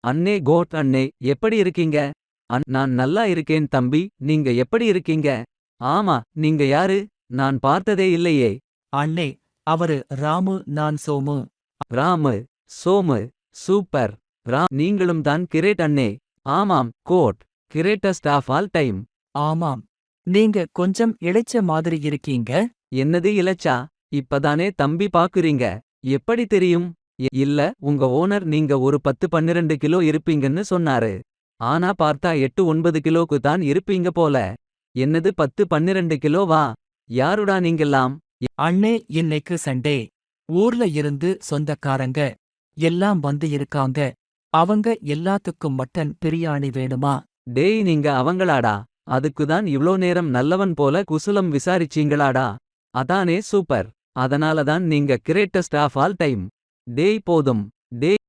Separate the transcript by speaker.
Speaker 1: அண்ணே கோட் அண்ணே, எப்படி இருக்கீங்க? நான் நல்லா இருக்கேன் தம்பி, நீங்க எப்படி இருக்கீங்க? ஆமா, நீங்க யாரு? நான் பார்த்ததே இல்லையே.
Speaker 2: அண்ணே, அவரு ராமு, நான் சோமு.
Speaker 1: ராமு, சோமு, சூப்பர். நீங்களும் தான் கிரேட் அண்ணே. ஆமாம், GOAT, greatest of all time.
Speaker 2: ஆமாம். நீங்க கொஞ்சம் இளைச்ச மாதிரி இருக்கீங்க.
Speaker 1: என்னது இலச்சா? இப்பதானே தம்பி பாக்குறீங்க. எப்படி தெரியும்? இல்ல, உங்க ஓனர் நீங்க ஒரு 10-12 கிலோ இருப்பீங்கன்னு சொன்னாரு. ஆனா பார்த்தா 8-9 கிலோக்கு தான் இருப்பீங்க போல. என்னது 10-12 கிலோவா? யாருடா நீங்கெல்லாம்?
Speaker 2: அண்ணே, இன்னைக்கு சண்டே. ஊர்ல இருந்து சொந்தக்காரங்க எல்லாம் வந்து இருக்காங்க. அவங்க எல்லாத்துக்கும் மட்டன் பிரியாணி வேணுமா?
Speaker 1: டேய், நீங்க அவங்களாடா? அதுக்குதான் இவ்ளோ நேரம் நல்லவன் போல குசுலம் விசாரிச்சீங்களாடா? அதானே சூப்பர். அதனால தான் நீங்க கிரேட்டஸ்ட் ஆஃப் ஆல் டைம். டேய் போதும். டேய்